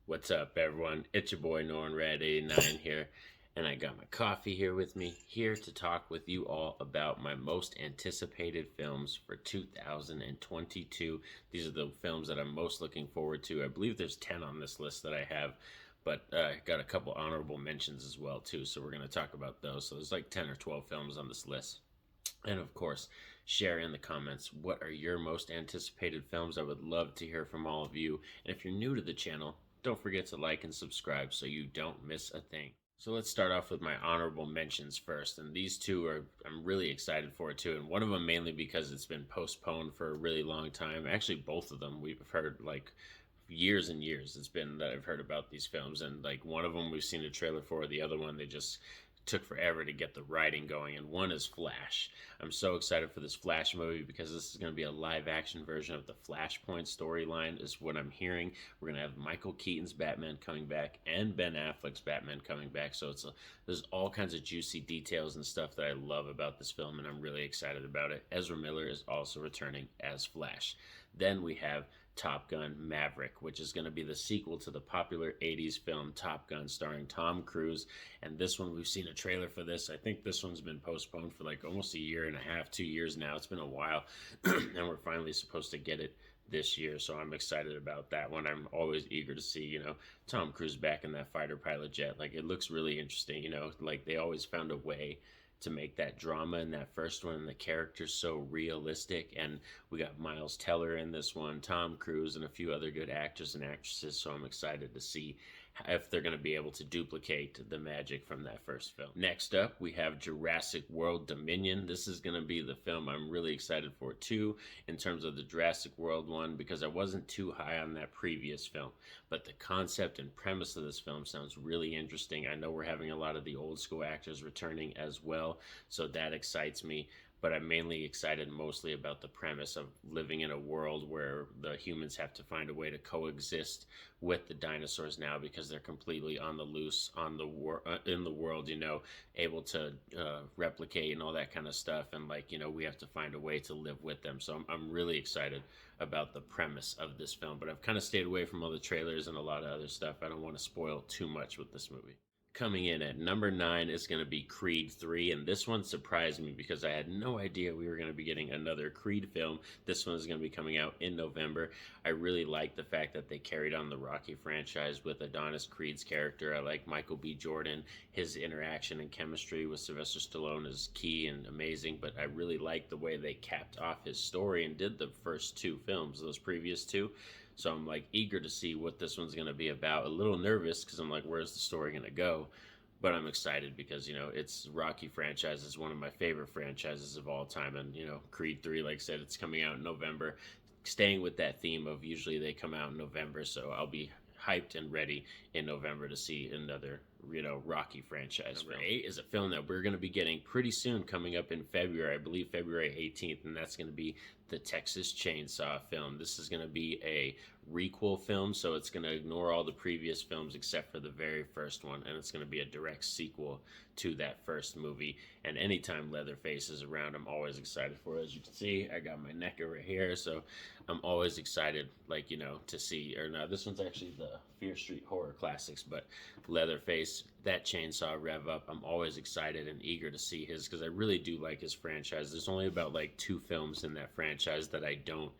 What's up, everyone? It's your boy Norn Red 89 here, and I got my coffee here with me, here to talk with you all about my most anticipated films for 2022. These are the films that I'm most looking forward to. I believe there's 10 on this list that I have, but I got a couple honorable mentions as well, too, so we're going to talk about those. So there's like 10 or 12 films on this list. And of course, share in the comments what are your most anticipated films. I would love to hear from all of you. And if you're new to the channel, don't forget to like and subscribe so you don't miss a thing. So let's start off with my honorable mentions first. And these two are, I'm really excited for it too. And one of them mainly because it's been postponed for a really long time. Actually, both of them we've heard like years and years it's been that I've heard about these films, and like one of them we've seen a trailer for, the other one they just took forever to get the writing going, and one is Flash. I'm so excited for this Flash movie because this is going to be a live action version of the Flashpoint storyline is what I'm hearing. We're going to have Michael Keaton's Batman coming back and Ben Affleck's Batman coming back, so there's all kinds of juicy details and stuff that I love about this film, and I'm really excited about it. Ezra Miller is also returning as Flash. Then we have Top Gun Maverick, which is going to be the sequel to the popular 80s film Top Gun starring Tom Cruise. And this one, we've seen a trailer for this. I think this one's been postponed for like almost a year and a half, 2 years now. It's been a while. And we're finally supposed to get it this year. So I'm excited about that one. I'm always eager to see, Tom Cruise back in that fighter pilot jet. Like, it looks really interesting, like they always found a way to make that drama in that first one, and the characters so realistic. And we got Miles Teller in this one, Tom Cruise, and a few other good actors and actresses. So I'm excited to see if they're going to be able to duplicate the magic from that first film. Next up, we have Jurassic World Dominion. This is going to be the film I'm really excited for too, in terms of the Jurassic World one, because I wasn't too high on that previous film. But the concept and premise of this film sounds really interesting. I know we're having a lot of the old school actors returning as well, so that excites me. But I'm mainly excited mostly about the premise of living in a world where the humans have to find a way to coexist with the dinosaurs now, because they're completely on the loose on in the world, able to replicate and all that kind of stuff. And we have to find a way to live with them. So I'm really excited about the premise of this film. But I've kind of stayed away from all the trailers and a lot of other stuff. I don't want to spoil too much with this movie. Coming in at number 9 is going to be Creed 3, and this one surprised me because I had no idea we were going to be getting another Creed film. This one is going to be coming out in November. I really like the fact that they carried on the Rocky franchise with Adonis Creed's character. I like Michael B. Jordan. His interaction and chemistry with Sylvester Stallone is key and amazing, but I really like the way they capped off his story and did the first two films, those previous two. So I'm like eager to see what this one's going to be about. A little nervous because I'm like, where's the story going to go? But I'm excited because, it's Rocky franchise is one of my favorite franchises of all time. And, Creed 3, like I said, it's coming out in November. Staying with that theme of usually they come out in November. So I'll be hyped and ready in November to see another, Rocky franchise. Number 8 is a film that we're going to be getting pretty soon, coming up in February, I believe February 18th, and that's going to be the Texas Chainsaw film. This is going to be a requel film, so it's going to ignore all the previous films except for the very first one, and it's going to be a direct sequel to that first movie. And anytime Leatherface is around, I'm always excited for it. As you can see, I got my neck over here, so I'm always excited, to see, or no, this one's actually the Fear Street Horror Classics, but Leatherface, that chainsaw rev up, I'm always excited and eager to see his, because I really do like his franchise. There's only about 2 films in that franchise that I don't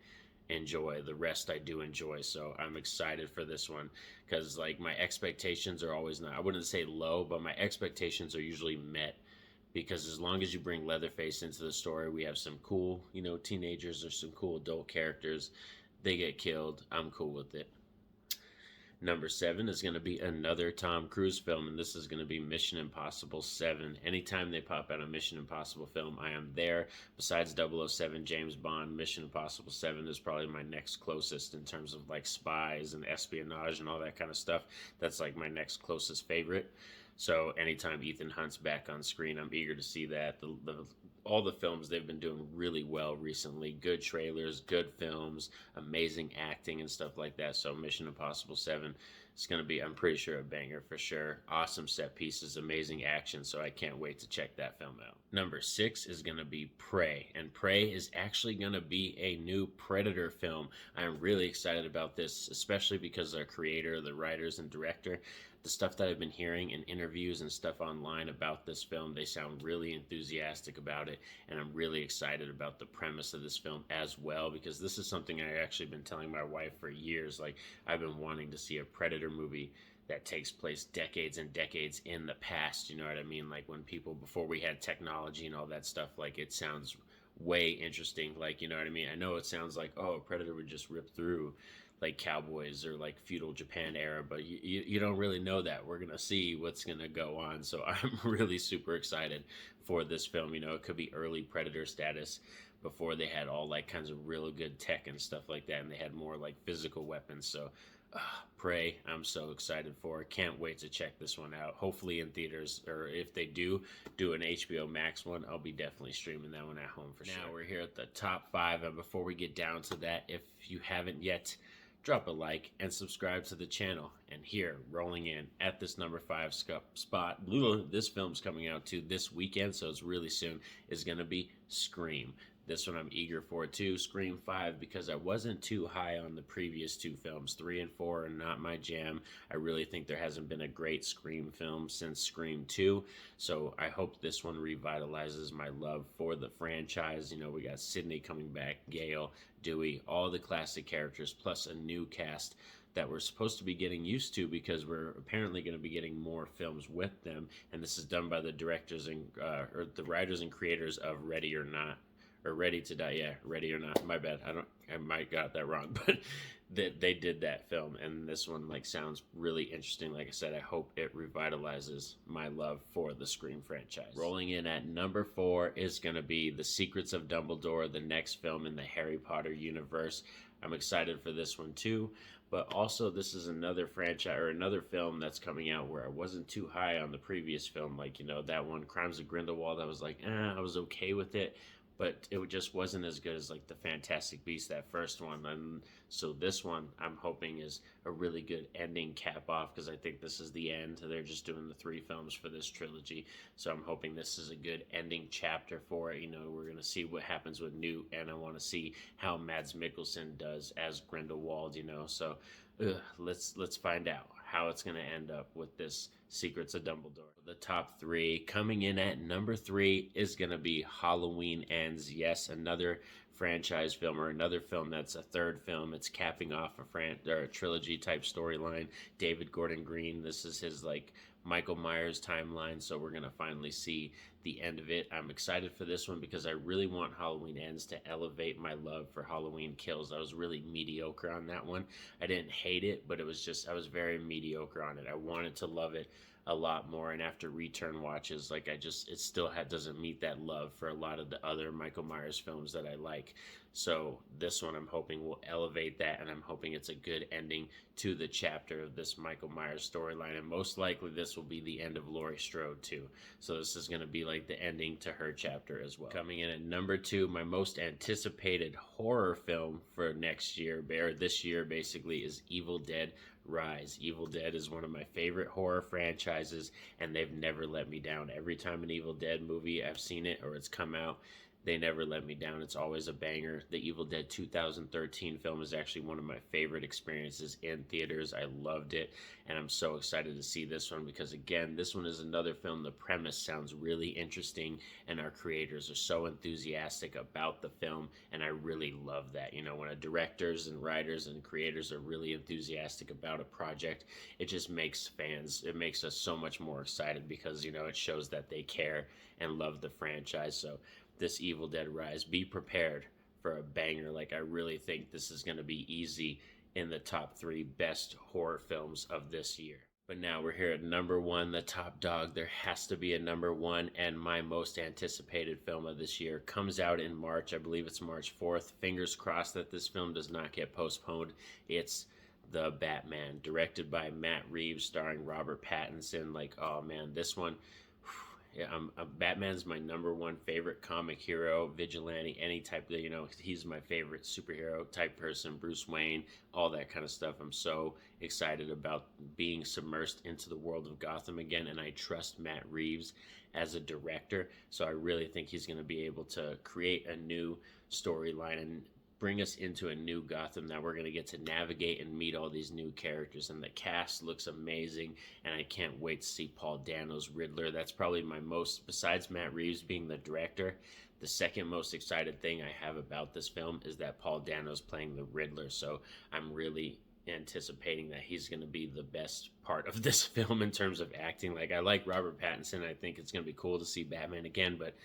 enjoy. The rest I do enjoy, so I'm excited for this one, because my expectations are always, not, I wouldn't say low, but my expectations are usually met, because as long as you bring Leatherface into the story, we have some cool, teenagers or some cool adult characters. They get killed, I'm cool with it. Number 7 is going to be another Tom Cruise film, and this is going to be Mission Impossible 7. Anytime they pop out a Mission Impossible film, I am there. Besides 007, James Bond, Mission Impossible 7 is probably my next closest in terms of spies and espionage and all that kind of stuff. That's my next closest favorite. So anytime Ethan Hunt's back on screen, I'm eager to see that. All the films, they've been doing really well recently. Good trailers, good films, amazing acting and stuff like that. So Mission Impossible 7 It's going to be, I'm pretty sure, a banger for sure. Awesome set pieces, amazing action, so I can't wait to check that film out. Number 6 is going to be Prey, and Prey is actually going to be a new Predator film. I'm really excited about this, especially because the creator, the writers, and director, the stuff that I've been hearing in interviews and stuff online about this film, they sound really enthusiastic about it, and I'm really excited about the premise of this film as well, because this is something I actually been telling my wife for years. Like, I've been wanting to see a Predator movie that takes place decades and decades in the past, you know what I mean? Like, when people, before we had technology and all that stuff, like, it sounds way interesting, like, you know what I mean? I know it sounds like, oh, a Predator would just rip through like cowboys or like feudal Japan era, but you don't really know that. We're gonna see what's gonna go on, so I'm really super excited for this film. You know, it could be early Predator status before they had all like kinds of really good tech and stuff like that, and they had more like physical weapons. So Prey, I'm so excited for. Can't wait to check this one out. Hopefully in theaters, or if they do an HBO Max one, I'll be definitely streaming that one at home for sure. Now we're here at the top 5, and before we get down to that, if you haven't yet, drop a like and subscribe to the channel. And here, rolling in at this number 5 spot, this film's coming out too this weekend, so it's really soon, is going to be Scream. This one I'm eager for too, Scream 5, because I wasn't too high on the previous 2 films. 3 and 4 are not my jam. I really think there hasn't been a great Scream film since Scream 2, so I hope this one revitalizes my love for the franchise. You know, we got Sydney coming back, Gale, Dewey, all the classic characters, plus a new cast that we're supposed to be getting used to, because we're apparently going to be getting more films with them, and this is done by the directors and or the writers and creators of Ready or Not, or Ready to Die. Yeah, Ready or Not. My bad. I might got that wrong, but they did that film, and this one like sounds really interesting. Like I said, I hope it revitalizes my love for the Scream franchise. Rolling in at number 4 is going to be The Secrets of Dumbledore, the next film in the Harry Potter universe. I'm excited for this one too, but also this is another franchise or another film that's coming out where I wasn't too high on the previous film. Like, you know, that one, Crimes of Grindelwald, I was like, I was okay with it, but it just wasn't as good as like the Fantastic Beasts, that first one. And so this one I'm hoping is a really good ending cap off, because I think this is the end. They're just doing the 3 films for this trilogy, so I'm hoping this is a good ending chapter for it. You know, we're gonna see what happens with Newt, and I want to see how Mads Mikkelsen does as Grindelwald. You know, so let's find out how it's going to end up with this Secrets of Dumbledore. The top 3, coming in at number 3, is going to be Halloween Ends. Yes, another franchise film, or another film that's a 3rd film. It's capping off a trilogy type storyline. David Gordon Green, this is his like Michael Myers timeline, so we're going to finally see the end of it. I'm excited for this one because I really want Halloween Ends to elevate my love for Halloween Kills. I was really mediocre on that one. I didn't hate it, but it was just, I was very mediocre on it. I wanted to love it a lot more, and after return watches, like it still doesn't meet that love for a lot of the other Michael Myers films that I like. So this one I'm hoping will elevate that, and I'm hoping it's a good ending to the chapter of this Michael Myers storyline, and most likely this will be the end of Laurie Strode too. So this is going to be like the ending to her chapter as well. Coming in at number 2, my most anticipated horror film for next year, or this year basically, is Evil Dead Rise. Evil Dead is one of my favorite horror franchises, and they've never let me down. Every time an Evil Dead movie I've seen it or it's come out, they never let me down. It's always a banger. The Evil Dead 2013 film is actually one of my favorite experiences in theaters. I loved it, and I'm so excited to see this one because, again, this one is another film. The premise sounds really interesting, and our creators are so enthusiastic about the film, and I really love that. You know, when directors and writers and creators are really enthusiastic about a project, it just makes it makes us so much more excited because, you know, it shows that they care and love the franchise. So this Evil Dead Rise, be prepared for a banger. Like, I really think this is going to be easy in the top 3 best horror films of this year. But now we're here at number 1, the top dog. There has to be a number 1, and my most anticipated film of this year comes out in March. I believe it's March 4th. Fingers crossed that this film does not get postponed. It's The Batman, directed by Matt Reeves, starring Robert Pattinson. Like, oh man, this one, Yeah, Batman's my number one favorite comic hero, vigilante, any type of, he's my favorite superhero type person, Bruce Wayne, all that kind of stuff. I'm so excited about being submersed into the world of Gotham again, and I trust Matt Reeves as a director. So I really think he's going to be able to create a new storyline and bring us into a new Gotham that we're going to get to navigate and meet all these new characters. And the cast looks amazing, and I can't wait to see Paul Dano's Riddler. That's probably my most, besides Matt Reeves being the director, the second most excited thing I have about this film is that Paul Dano's playing the Riddler. So I'm really anticipating that he's going to be the best part of this film in terms of acting. Like, I like Robert Pattinson. I think it's going to be cool to see Batman again, but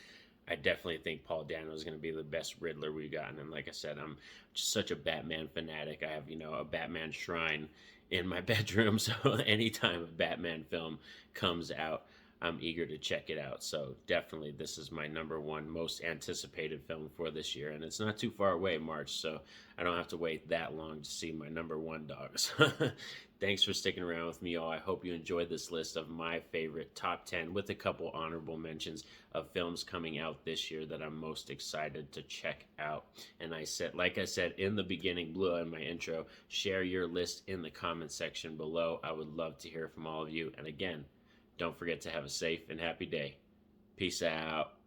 I definitely think Paul Dano is going to be the best Riddler we've gotten. And like I said, I'm just such a Batman fanatic. I have, a Batman shrine in my bedroom. So anytime a Batman film comes out, I'm eager to check it out. So definitely, this is my number one most anticipated film for this year. And it's not too far away, March. So I don't have to wait that long to see my number one dogs. Thanks for sticking around with me, all. I hope you enjoyed this list of my favorite top 10 with a couple honorable mentions of films coming out this year that I'm most excited to check out. And like I said in the beginning, Blue, in my intro, share your list in the comment section below. I would love to hear from all of you. And again, don't forget to have a safe and happy day. Peace out.